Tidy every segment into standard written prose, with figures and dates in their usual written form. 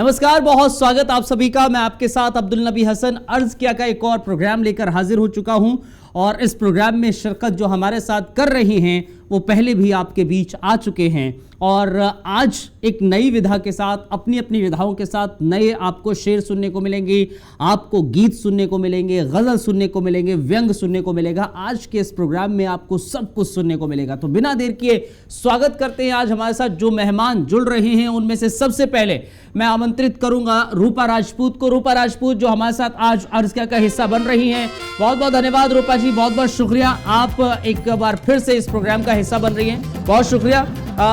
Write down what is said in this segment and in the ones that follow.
नमस्कार, बहुत स्वागत आप सभी का। मैं आपके साथ अब्दुल नबी हसन अर्ज किया का एक और प्रोग्राम लेकर हाजिर हो चुका हूं और इस प्रोग्राम में शिरकत जो हमारे साथ कर रही हैं वो पहले भी आपके बीच आ चुके हैं और आज एक नई विधा के साथ, अपनी अपनी विधाओं के साथ नए आपको शेर सुनने को मिलेंगे, आपको गीत सुनने को मिलेंगे, गज़ल सुनने को मिलेंगे, व्यंग सुनने को मिलेगा। आज के इस प्रोग्राम में आपको सब कुछ सुनने को मिलेगा। तो बिना देर किए स्वागत करते हैं आज हमारे साथ जो मेहमान जुड़ रहे हैं। उनमें से सबसे पहले मैं आमंत्रित करूंगा रूपा राजपूत को। रूपा राजपूत जो हमारे साथ आज अर्ज क्या का हिस्सा बन रही हैं। बहुत बहुत धन्यवाद रूपा जी, बहुत बहुत शुक्रिया। आप एक बार फिर से इस प्रोग्राम का हिस्सा बन रही हैं, बहुत शुक्रिया,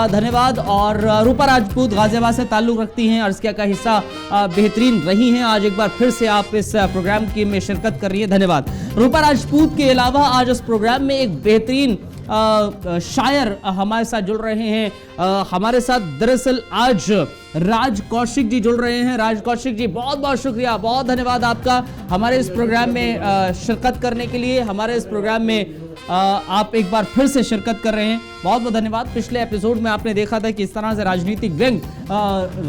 धन्यवाद। और रूपा राजपूत गाजियाबाद से ताल्लुक रखती हैं, अर्ज क्या का हिस्सा बेहतरीन रही हैं। आज एक बार फिर से आप इस प्रोग्राम की में शिरकत कर रही हैं, धन्यवाद। रूपा राजपूत के अलावा आज इस प्रोग्राम में एक बेहतरीन शायर हमारे साथ जुड़ रहे हैं। हमारे साथ दरअसल आज राज कौशिक जी जुड़ रहे हैं। राज कौशिक जी, बहुत बहुत शुक्रिया, बहुत धन्यवाद आपका हमारे इस प्रोग्राम में शिरकत करने के लिए। हमारे इस प्रोग्राम में आप एक बार फिर से शिरकत कर रहे हैं, बहुत बहुत धन्यवाद। पिछले एपिसोड में आपने देखा था कि इस तरह से राजनीतिक व्यंग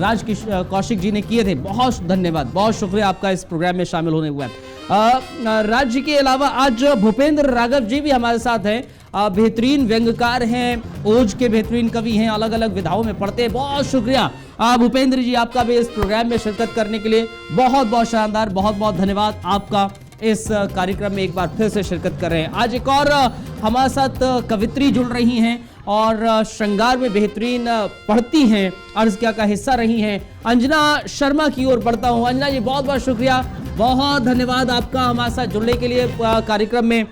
राज कौशिक जी ने किए थे। बहुत धन्यवाद, बहुत शुक्रिया आपका इस प्रोग्राम में शामिल होने हुआ। राज जी के अलावा आज भूपेंद्र राघव जी भी हमारे साथ हैं। बेहतरीन व्यंगकार हैं, ओज के बेहतरीन कवि हैं, अलग अलग विधाओं में पढ़ते हैं। बहुत शुक्रिया भूपेंद्र जी आपका भी इस प्रोग्राम में शिरकत करने के लिए। बहुत बहुत शानदार, बहुत बहुत धन्यवाद आपका इस कार्यक्रम में एक बार फिर से शिरकत कर रहे हैं। आज एक और हमारे साथ कवित्री जुड़ रही हैं और श्रृंगार में बेहतरीन पढ़ती हैं, अर्ज क्या का हिस्सा रही हैं। अंजना शर्मा की ओर बढ़ता हूं। अंजना जी, बहुत बहुत शुक्रिया, बहुत धन्यवाद आपका हमारे साथ जुड़ने के लिए। कार्यक्रम में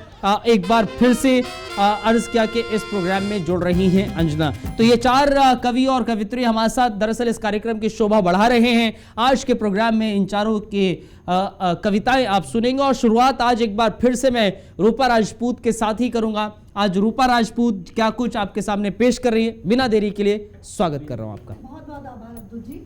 एक बार फिर से अर्ज क्या के इस प्रोग्राम में जुड़ रही हैं अंजना। तो ये चार कवि और कवित्री हमारे साथ दरअसल इस कार्यक्रम की शोभा बढ़ा रहे हैं। आज के प्रोग्राम में इन चारों के कविताएं आप सुनेंगे और शुरुआत आज एक बार फिर से मैं रूपा राजपूत के साथ ही करूंगा। आज रूपा राजपूत क्या कुछ आपके सामने पेश कर रही है। बिना देरी के लिए स्वागत कर रहा हूं आपका। बहुत बहुत आभार अब्दुल जी।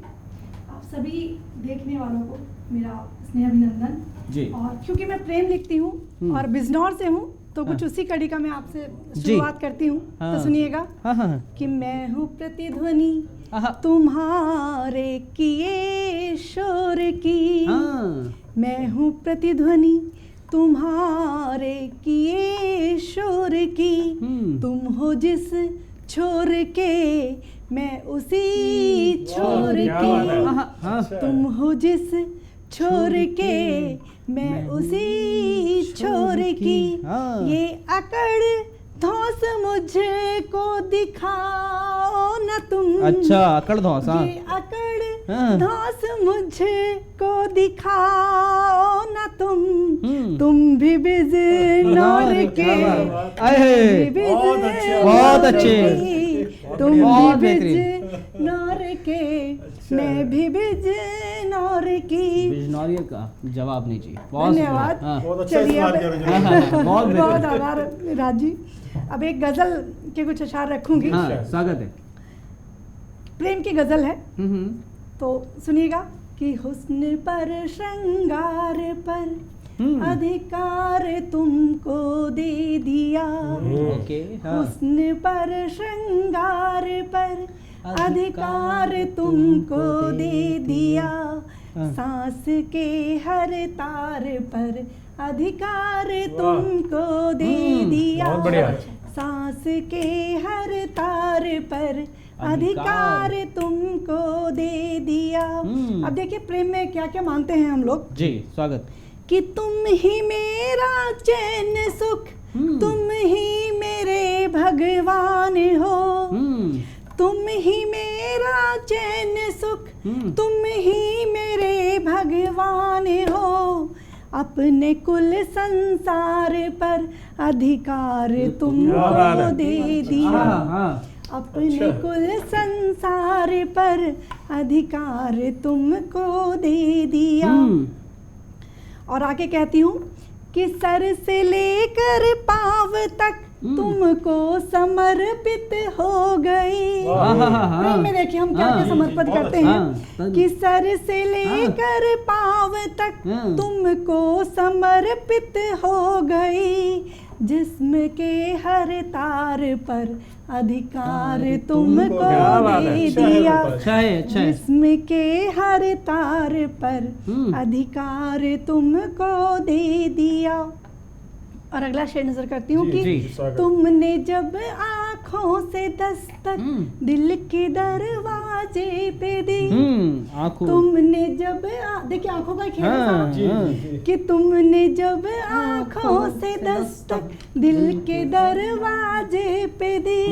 आप सभी देखने वालों को मेरा स्नेह अभिनंदन जी। और क्योंकि मैं प्रेम लिखती हूँ और बिजनौर से हूँ तो कुछ उसी कड़ी का मैं आपसे शुरुआत करती हूँ। तो सुनिएगा कि मैं हूँ प्रतिध्वनि तुम्हारे किए शोर की, मैं हूँ प्रतिध्वनि तुम्हारे किए शोर की, तुम हो जिस छोर के मैं उसी छोर की, तुम हो जिस छोर के मैं उसी छोर की, ये अकड़ धौंस मुझको दिखाओ न तुम। अच्छा, अकड़ धौंस, ये अकड़ धौंस मुझको दिखाओ न तुम भी बिजनौर के, बहुत अच्छे, तुम भी बिजनौर के, मैं भी बिजनौर की। बिजनौरिया का जवाब नहीं चाहिए। धन्यवाद। चलिए, बहुत आभार राज जी। अब एक गजल के कुछ अशार रखूंगी। स्वागत है। प्रेम की गजल है तो सुनिएगा कि हुस्न पर श्रृंगार पर अधिकार तुमको दे दिया, हुस्न पर श्रृंगार पर अधिकार तुमको दे दिया, सांस के हर तार पर अधिकार तुमको दे दिया, सांस के हर तार पर अधिकार तुमको दे दिया। अब देखिए प्रेम में क्या क्या मानते हैं हम लोग जी। स्वागत। कि तुम ही मेरा चैन सुख, तुम ही मेरे भगवान हो, तुम ही मेरा चैन सुख, तुम ही मेरे भगवान हो, अपने कुल संसार पर अधिकार तुमको दे दिया, अपने कुल संसार पर अधिकार तुमको दे दिया। और आगे कहती हूँ कि सर से लेकर पांव तक तुमको समर्पित हो गई। प्रेम में देखिए हम क्या क्या समर्पित करते हैं कि सर से लेकर पांव तक तुमको समर्पित हो गई, जिस्म के हर तार पर अधिकार तुमको दे दिया, जिस्म के हर तार पर अधिकार तुमको दे दिया। और अगला शेर नजर करती हूँ कि तुमने जब आँखों से दस्तक दिल के दरवाजे पे दी, तुमने जब देखिए आँखों का खेल है कि तुमने जब आँखों से दस्तक दिल के दरवाजे पे दी,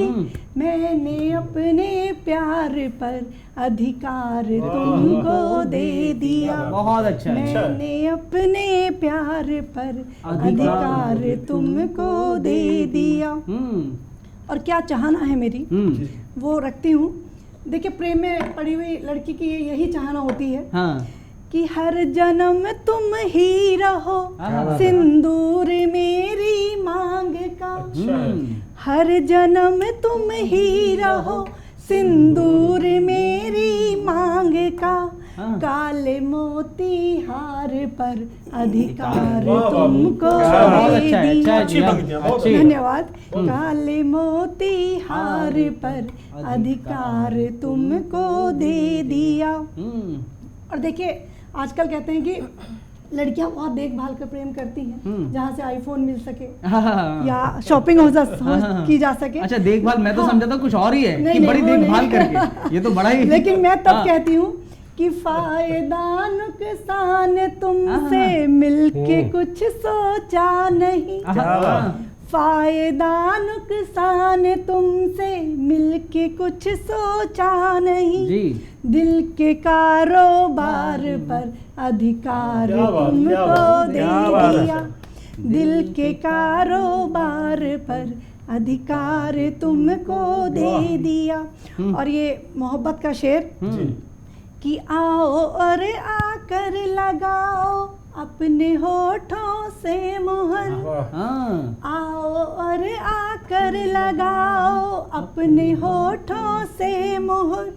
मैंने अपने प्यार पर अधिकार तुमको दे दिया। बहुत अच्छा। मैंने अपने प्यार पर अधिकार तुमको दे दिया। और क्या चाहना है मेरी वो रखती हूँ। देखिए प्रेम में पड़ी हुई लड़की की यही चाहना होती है कि हर जन्म तुम ही रहो सिंदूर मेरी मांग का, हर जन्म तुम ही रहो सिंदूर मेरी मांग का, काले मोती हार पर अधिकार तुमको दे दिया। धन्यवाद। काले मोती हार पर अधिकार तुमको दे दिया। और देखिए आजकल कहते हैं कि लड़कियां बहुत देखभाल कर प्रेम करती हैं, जहाँ से आईफोन मिल सके या शॉपिंग की जा सके। अच्छा देखभाल, मैं तो समझा था कुछ और ही है कि बड़ी देखभाल करके, ये तो बड़ा ही। लेकिन मैं तब कहती हूँ कि फायदा नुकसान तुमसे मिलके कुछ सोचा नहीं, फायदा नुकसान तुमसे मिलके कुछ सोचा नहीं, दिल के कारोबार पर अधिकार तुमको दे दिया, दिल के कारोबार पर अधिकार तुमको दे दिया। और ये मोहब्बत का शेर कि आओ और आकर लगाओ अपने होठों से मोहर, आओ और आकर लगाओ अपने होठों से मोहर,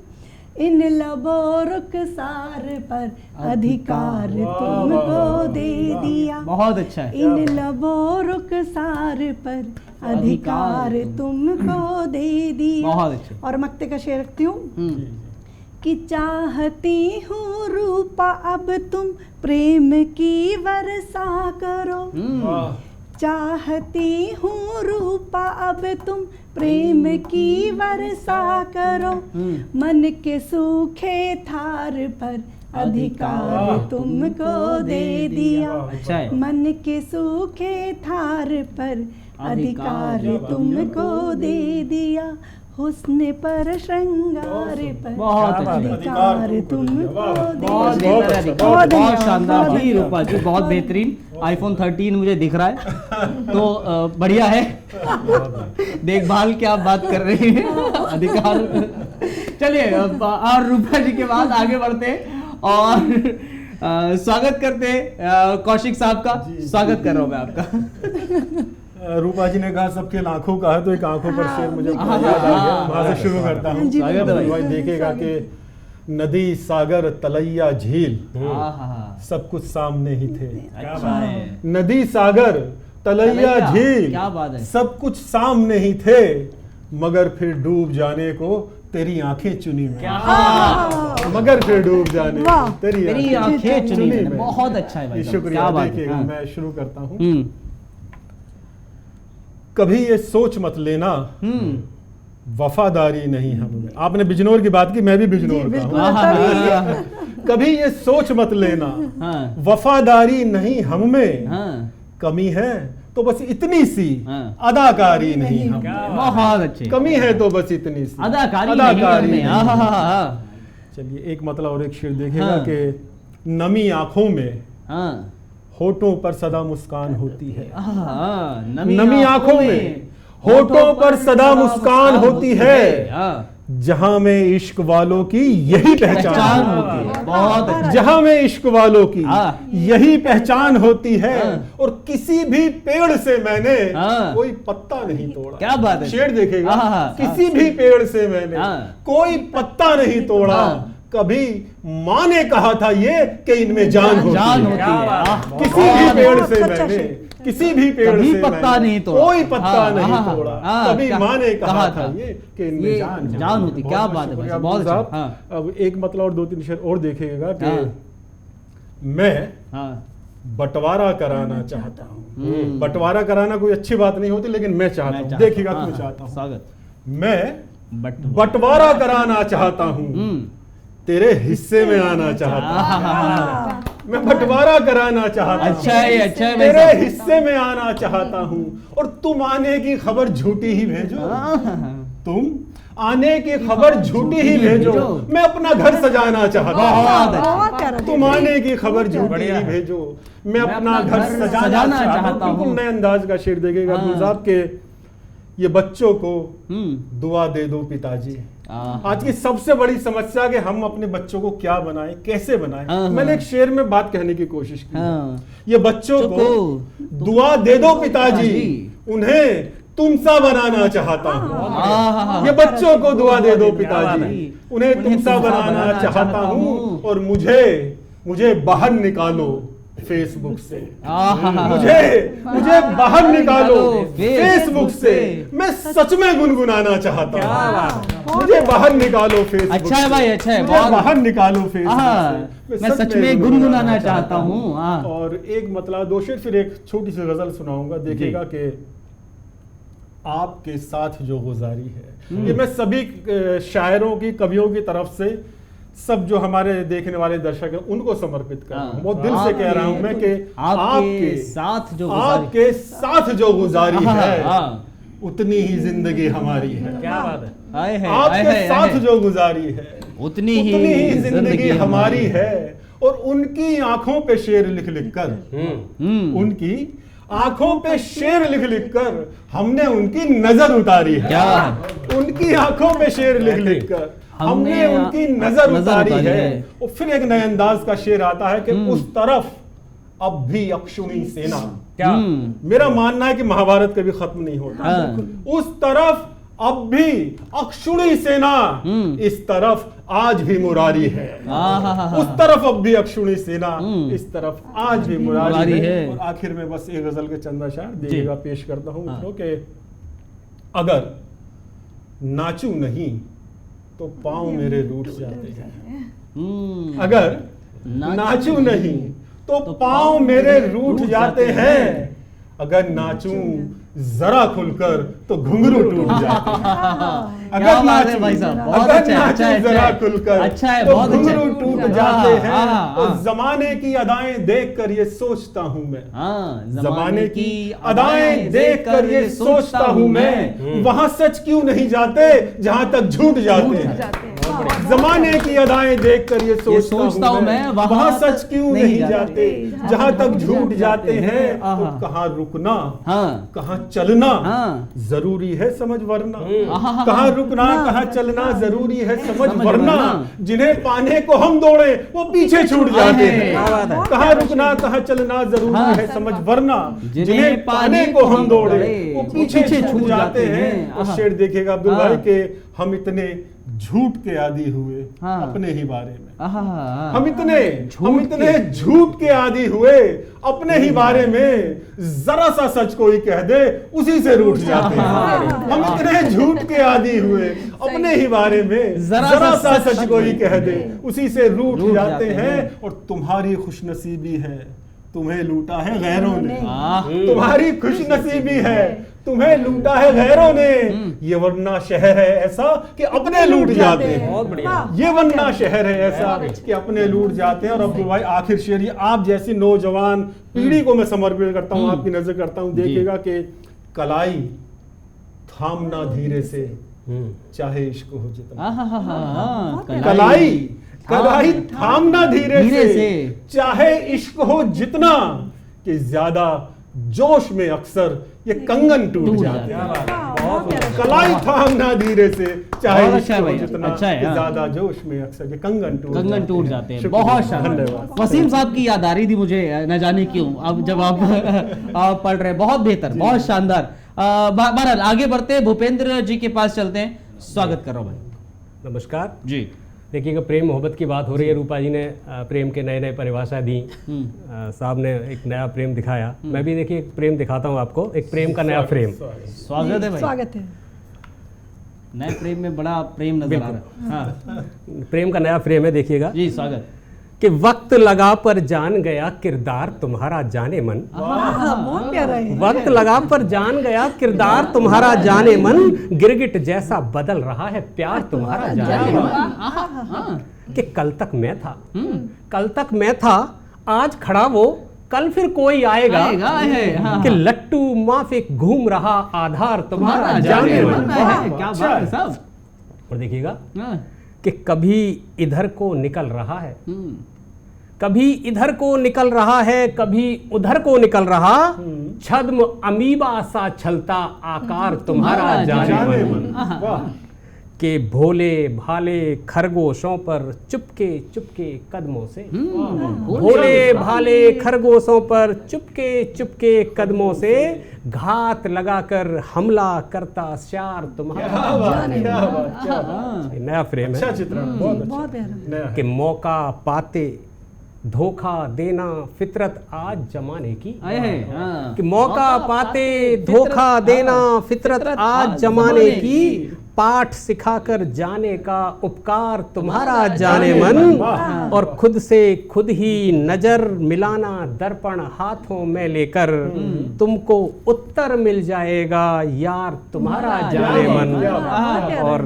इन लबों रुखसार पर अधिकार तुमको दे दिया। बहुत अच्छा है। इन लबों रुखसार पर अधिकार तुमको दे दिया। बहुत अच्छा। और मक्ते का शेर रखती हूँ कि चाहती हूँ रूपा अब तुम प्रेम की वर्षा करो, चाहती हूँ रूपा अब तुम प्रेम की वर्षा करो, मन के सूखे थार पर अधिकार तुमको दे दिया, मन के सूखे थार पर अधिकार तुमको दे दिया, हुस्न पर श्रृंगार पर अधिकार तुमको दे दिया। बहुत शानदार जी रूपा जी, बहुत बेहतरीन। आईफोन 13 मुझे दिख रहा है तो बढ़िया है। देखभाल की आप बात कर रहे हैं, अधिकार। चलिए और रूपा जी के बाद आगे बढ़ते और स्वागत करते कौशिक साहब का। स्वागत कर रहा हूँ मैं आपका। रूपा जी ने कहा सबके आंखों का है, तो एक आंखों पर शेर मुझे याद आ गया, वहां से शुरू करता हूँ। देखेगा कि नदी सागर तलैया झील सब कुछ सामने ही थे। नदी सागर तलैया झील सब कुछ सामने ही थे, मगर फिर डूब जाने को तेरी आंखें चुनी मैं, मगर फिर डूब जाने तेरी आंखें चुनी मैं। बहुत अच्छा है भाई, शुक्रिया। देखिएगा मैं शुरू करता हूँ। कभी ये सोच मत लेना वफादारी नहीं हमें। आपने बिजनौर की बात की, मैं भी बिजनौर का हूँ। कभी ये सोच मत लेना वफादारी नहीं हम में, कमी है तो बस इतनी सी अदाकारी नहीं हम। बहुत अच्छे। कमी है तो बस इतनी सी अदाकारी नहीं। चलिए एक मतलब और एक शेर देखेगा कि नमी आंखों में होठों पर सदा मुस्कान होती है। नमी आंखों में होठों पर सदा मुस्कान होती है, जहां में इश्क वालों की यही पहचान होती है। बहुत जहां में इश्क वालों की यही पहचान होती है। और किसी भी पेड़ से मैंने कोई पत्ता नहीं तोड़ा। क्या बात है। शेर देखेगा, किसी भी पेड़ से मैंने कोई पत्ता नहीं तोड़ा, कभी माँ ने कहा था ये कि इनमें जान होती है। किसी भी पेड़ से मैंने किसी भी पेड़ कभी से पत्ता नहीं तोड़ा, कोई पत्ता हाँ, नहीं हाँ, तोड़ा, हाँ, कभी क्या- माँ ने कहा था था ये कि इनमें जान है। जान होती। क्या बात है भाई साहब, बहुत अच्छा। हाँ। अब एक मतलब और 2-3 शेर और देखेगा कि हाँ। मैं हाँ। बंटवारा कराना चाहता हूँ। बंटवारा कराना कोई अच्छी बात नहीं होती, लेकिन मैं चाहता हूँ, देखिएगा हाँ, क्यों चाहता हूँ। स्वागत। मैं बंटवारा कराना चाहता हूँ, तेरे हिस्से में आना चाहता हूँ। मैं बंटवारा कराना चाहता हूँ, अच्छा है, अच्छा है भाई तेरे साहब। हिस्से में आना चाहता हूँ, और तुम आने की खबर झूठी ही भेजो। तुम आने की खबर झूठी ही भेजो, मैं अपना घर सजाना चाहता हूँ। तुम आने की खबर झूठी ही भेजो, मैं अपना घर सजाना चाहता हूँ। बिल्कुल नए अंदाज का शेर देखेगा अब्दुल साहब के, ये बच्चों को दुआ दे दो पिताजी। आज की सबसे बड़ी समस्या कि हम अपने बच्चों को क्या बनाएं, कैसे बनाएं। मैंने एक शेर में बात कहने की कोशिश की, ये बच्चों को दुआ दे दो पिताजी, उन्हें तुम सा बनाना चाहता हूँ। ये बच्चों को दुआ दे दो पिताजी, उन्हें तुम सा बनाना चाहता हूँ, और मुझे बाहर निकालो फेसबुक से, मुझे बाहर निकालो फेसबुक से, मैं सच में गुनगुनाना चाहता हूँ। मुझे बाहर निकालो फेसबुक। अच्छा है भाई, अच्छा है, मुझे बाहर निकालो फेसबुक से, मैं सच में गुनगुनाना चाहता हूँ। और एक मतलब 2 शेर, फिर एक छोटी सी गजल सुनाऊंगा। देखिएगा कि आपके साथ जो गुजारी है, ये मैं सभी शायरों की, कवियों की तरफ से, सब जो हमारे देखने वाले दर्शक हैं उनको समर्पित कर रहा हूं। बहुत दिल से कह रहा हूं मैं कि आपके साथ जो गुजारी है, उतनी ही जिंदगी हमारी है। क्या बात है। आपके साथ जो गुजारी है, उतनी ही जिंदगी हमारी है। और उनकी आंखों पे शेर लिख लिख कर, उनकी आंखों पे शेर लिख लिख कर हमने उनकी नजर उतारी है। उनकी आंखों पे शेर लिख लिख कर हमने उनकी नजर उतारी है। और फिर एक नए अंदाज का शेर आता है कि उस तरफ अब भी अक्षुणी सेना। क्या मेरा मानना है कि महाभारत कभी खत्म नहीं होता। उस तरफ अब भी अक्षुणी सेना, इस तरफ आज भी मुरारी है। उस तरफ अब भी अक्षुणी सेना, इस तरफ आज भी मुरारी है। और आखिर में बस एक गजल के चंद अशार देखिएगा पेश करता हूं मित्रों के, अगर नाचू नहीं तो पांव मेरे रूठ जाते हैं। अगर नाचू नहीं तो पांव मेरे रूठ जाते हैं। अगर नाचूं जरा खुलकर तो घुंघरू टूट जाते हैं। अगर नाचूं जरा खुलकर तो घुंघरू टूट जाते हैं। तो जमाने की अदाएं देखकर ये सोचता हूं मैं, जमाने की अदाएं देखकर ये सोचता हूं मैं, वहां सच क्यों नहीं जाते जहां तक झूठ जाते हैं। जमाने की अदाएं देखकर ये सोचता हूं मैं, वहां सच क्यों नहीं जाते जहां तक झूठ जाते हैं। तो कहां रुकना, कहां चलना जरूरी है समझ वरना। कहां रुकना, कहां चलना जरूरी है समझ वरना। जिन्हें पाने को हम दौड़े वो पीछे छूट जाते हैं। कहां रुकना, कहां चलना जरूरी है समझ वरना। जिन्हें पाने को हम दौड़े वो पीछे छूट जाते हैं। और शेर देखेगा अब्दुल भाई के, हम इतने झूठ के आदी हुए अपने ही बारे में। हम इतने झूठ के आदी हुए अपने ही बारे में, जरा सा सच कोई कह दे उसी से रूठ जाते हैं। हम इतने झूठ के आदी हुए अपने ही बारे में, जरा सा सच कोई कह दे उसी से रूठ जाते हैं। और तुम्हारी खुशनसीबी है तुम्हें लूटा है गैरों ने। तुम्हारी खुशनसीबी है तुम्हें लूटा है गैरों ने। ये वरना शहर है ऐसा कि अपने लूट जाते हैं। ये वरना शहर है ऐसा कि अपने लूट जाते हैं। और अब्दुल भाई आखिर शेर, ये आप जैसी नौजवान पीढ़ी को मैं समर्पित करता हूँ, आपकी नजर करता हूँ। देखिएगा कि कलाई थामना धीरे से चाहे इश्क हो जितना। कलाई थामना धीरे से चाहे इश्क हो जितना, कि ज्यादा जोश में अक्सर ये कंगन टूट जाते हैं। कलाई थामना धीरे से चाहे इश्क हो जितना, कि ज्यादा जोश में अक्सर ये कंगन टूट जाते हैं। बहुत शानदार। वसीम साहब की याद आ रही थी मुझे, न जाने क्यों, अब जब आप पढ़ रहे, बहुत बेहतर, बहुत शानदार। बहरहाल आगे बढ़ते हैं, भूपेंद्र जी के पास चलते हैं। स्वागत कर रहा हूं भाई। नमस्कार जी। देखिएगा, प्रेम मोहब्बत की बात हो रही है। रूपा जी ने प्रेम के नए नए परिभाषा दी, साहब ने एक नया प्रेम दिखाया। मैं भी देखिए एक प्रेम दिखाता हूँ आपको, एक प्रेम का नया फ्रेम। स्वागत है भाई, स्वागत है। नए प्रेम में बड़ा प्रेम नजर आ रहा है। हाँ। प्रेम का नया फ्रेम है, देखिएगा जी स्वागत। कि वक्त लगा पर जान गया किरदार तुम्हारा जाने मन। बहुत प्यारा है। वक्त लगा पर जान गया किरदार तुम्हारा जाने मन, गिरगिट जैसा बदल रहा है प्यार तुम्हारा जाने मन। कि कल तक मैं था, कल तक मैं था, आज खड़ा वो, कल फिर कोई आएगा। हाँ। कि लट्टू माफिक घूम रहा आधार तुम्हारा जाने मन। क्या बात है साहब। और देखिएगा हाँ। कि कभी इधर को निकल रहा है, कभी इधर को निकल रहा है, कभी उधर को निकल रहा, छद्म अमीबा सा छलता आकार तुम्हारा जाने मन। के भोले भाले खरगोशों पर चुपके चुपके कदमों से, भोले भाले खरगोशों पर चुपके चुपके कदमों से, घात लगाकर हमला करता श्यार तुम्हारा। नया फ्रेम है, अच्छा चित्रण, बहुत प्यारा। कि मौका पाते धोखा देना फितरत आज जमाने की। कि मौका पाते धोखा देना फितरत आज जमाने की, पाठ सिखाकर जाने का उपकार तुम्हारा जाने मन। और खुद से खुद ही नजर मिलाना दर्पण हाथों में लेकर, तुमको उत्तर मिल जाएगा यार तुम्हारा जाने मन। और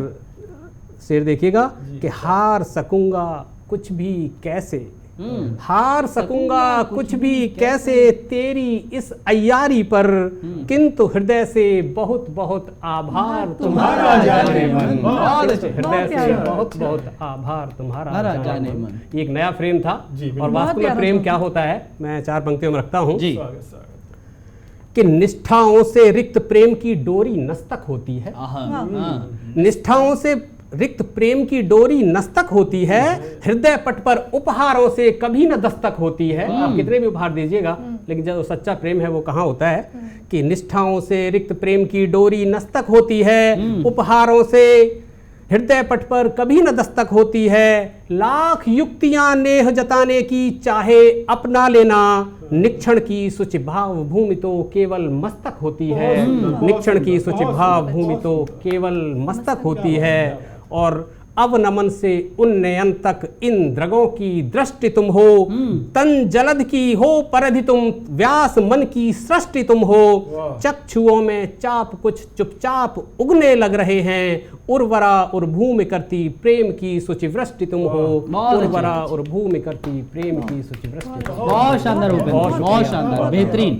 शेर देखिएगा कि हार सकूंगा कुछ भी कैसे, हार सकूंगा कुछ भी कैसे तेरी इस अय्यारी पर, किंतु हृदय से बहुत बहुत आभार तुम्हारा जाने मन। हृदय से बहुत बहुत आभार तुम्हारा जाने मन। ये एक नया फ्रेम था। और वास्तव में प्रेम क्या होता है, मैं 4 पंक्तियों में रखता हूँ कि निष्ठाओं से रिक्त प्रेम की डोरी नस्तक होती है। निष्ठाओं से रिक्त प्रेम की डोरी नस्तक होती है, हृदय पट पर उपहारों से कभी न दस्तक होती है। आप कितने भी उपहार दीजिएगा, लेकिन जो सच्चा प्रेम है वो कहाँ होता है कि निष्ठाओं से रिक्त प्रेम की डोरी नस्तक होती है, उपहारों से हृदय पट पर कभी न दस्तक होती है। लाख युक्तियां नेह जताने की चाहे अपना लेना, निक्षण की शुचि भाव भूमि तो केवल मस्तक होती है। निक्षण की शुचि भाव भूमि तो केवल मस्तक होती है। और अवनमन से उन्नयन तक इन द्रगों की दृष्टि तुम हो, तन जलद की हो परिधि तुम, व्यास मन की सृष्टि तुम हो। चक्षुओं में चाप कुछ चुपचाप उगने लग रहे हैं, उर्वरा और भूमि करती प्रेम की शुचिवृष्टि तुम हो। उर्वरा और भूमि करती प्रेम की शुचिवृष्टि तुम हो। बहुत शानदार, बहुत शानदार, बेहतरीन।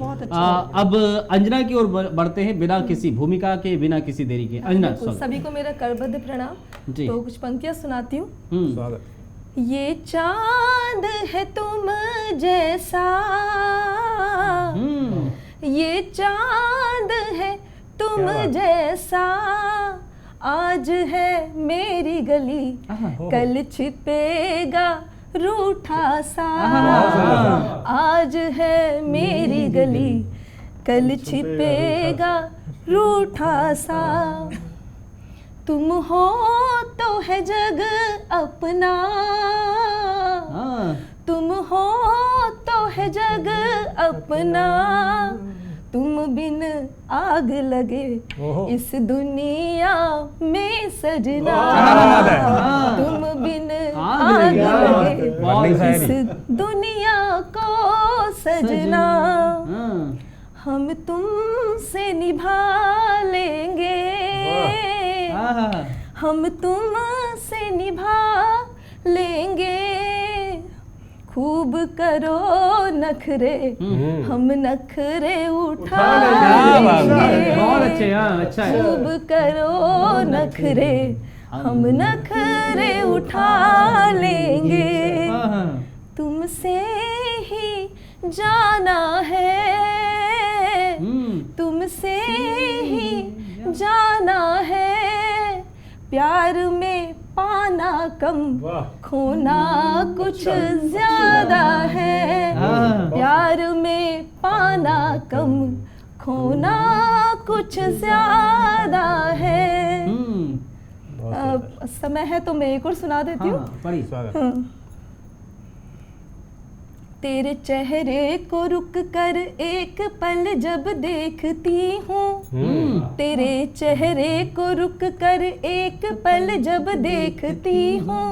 अब अंजना की ओर बढ़ते हैं, बिना किसी भूमिका के, बिना किसी देरी के। अंजना, सभी को मेरा करबद्ध प्रणाम। तो कुछ पंक्तियां सुनाती हूँ। स्वागत। ये चांद है तुम जैसा, ये चांद है तुम जैसा, आज है मेरी गली कल छिपेगा रूठा सा। आज है मेरी गली कल छिपेगा रूठा सा। तुम हो तो है जग अपना, तुम हो तो है जग अपना, तुम बिन आग लगे इस दुनिया में सजना। तुम बिन आग लगे इस दुनिया को सजना। हम तुमसे निभा लेंगे, हम तुमसे निभा लेंगे। खूब करो नखरे, हम नखरे उठा लेंगे। बहुत अच्छे, अच्छा है। खूब करो नखरे, हम नखरे उठा लेंगे। तुमसे ही जाना है, तुमसे ही जाना है। प्यार में पाना कम, खोना कुछ ज्यादा है। प्यार में पाना कम, खोना कुछ ज्यादा है। समय है तो मैं एक और सुना देती हूँ। पढ़ी। तेरे चेहरे को रुक कर एक पल जब देखती हूँ, तेरे चेहरे को रुक कर एक पल जब देखती हूँ,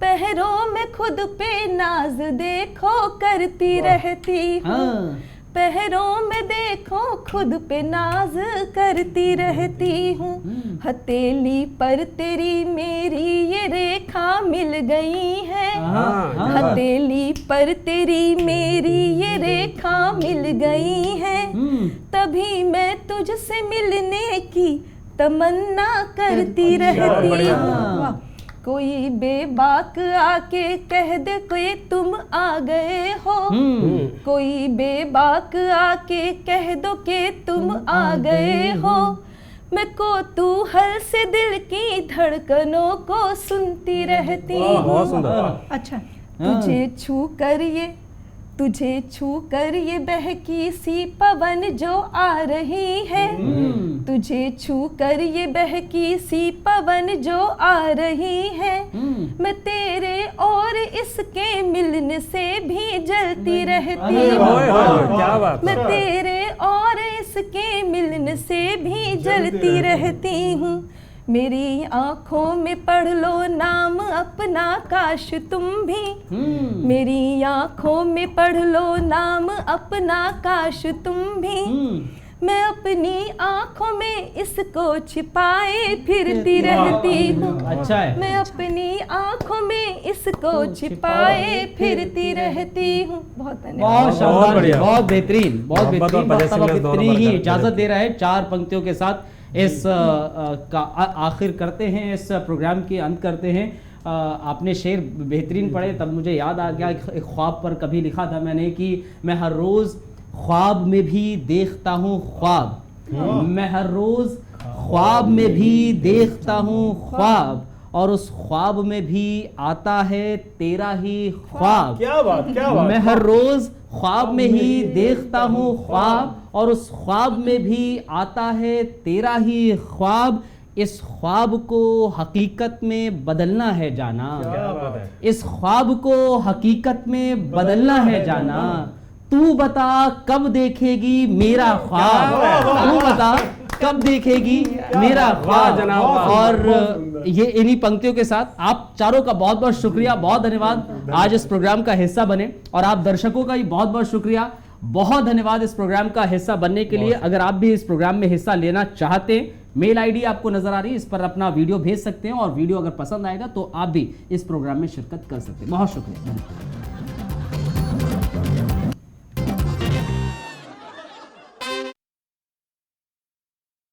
पहरों में खुद पे नाज देखो करती रहती हूँ, पहरों में देखो खुद पे नाज करती रहती हूँ, हथेली पर तेरी मेरी ये रेखा मिल गई है, हथेली पर तेरी मेरी ये रेखा मिल गई है, तभी मैं तुझसे मिलने की तमन्ना करती रहती हूँ, कोई बेबाक आके कह दे कि तुम आ गए हो, कोई बेबाक आके कह दो कि तुम आ गए हो, मैं को तू हल से दिल की धड़कनों को सुनती रहती हूँ। अच्छा। तुझे छू कर ये बहकी सी पवन जो आ रही है, तुझे छू कर ये बहकी सी पवन जो आ रही है, मैं तेरे और इसके मिलने से भी जलती रहती हूँ, मैं तेरे और इसके मिलने से भी जलती रहती हूँ, मेरी आँखों में पढ़ लो नाम अपना काश तुम भी, मेरी आँखों में पढ़ लो नाम अपना काश तुम भी, मैं अपनी आँखों में इसको छिपाए फिरती रहती हूँ। अच्छा है। मैं अपनी आँखों में इसको छिपाए फिरती रहती हूँ। बहुत धन्यवाद। बहुत शानदार, बहुत बेहतरीन, बहुत बेहतरीन। अब इतनी ही इजाजत दे रहा है 4 पंक्तियों के साथ इस का आखिर करते हैं, इस प्रोग्राम के अंत करते हैं। आपने शेर बेहतरीन पढ़े, तब मुझे याद आ गया एक ख्वाब पर कभी लिखा था मैंने कि मैं हर रोज़ ख्वाब में भी देखता हूँ ख्वाब, मैं हर रोज़ ख्वाब में भी देखता हूँ ख्वाब, और उस ख्वाब में भी आता है तेरा ही ख्वाब। क्या बात, क्या बात। मैं हर रोज़ ख्वाब में ही देखता हूँ ख्वाब, और उस ख्वाब में भी आता है तेरा ही ख्वाब, इस ख्वाब को हकीकत में बदलना है जाना, इस ख्वाब को हकीकत में बदलना है जाना, तू बता कब देखेगी मेरा ख्वाब, तू बता कब देखेगी मेरा ख्वाब। और ये इन्हीं पंक्तियों के साथ आप चारों का बहुत बहुत शुक्रिया, बहुत धन्यवाद आज इस प्रोग्राम का हिस्सा बने, और आप दर्शकों का भी बहुत बहुत शुक्रिया, बहुत धन्यवाद इस प्रोग्राम का हिस्सा बनने के लिए। अगर आप भी इस प्रोग्राम में हिस्सा लेना चाहते हैं, मेल आईडी आपको नजर आ रही है, इस पर अपना वीडियो भेज सकते हैं, और वीडियो अगर पसंद आएगा तो आप भी इस प्रोग्राम में शिरकत कर सकते हैं। बहुत शुक्रिया।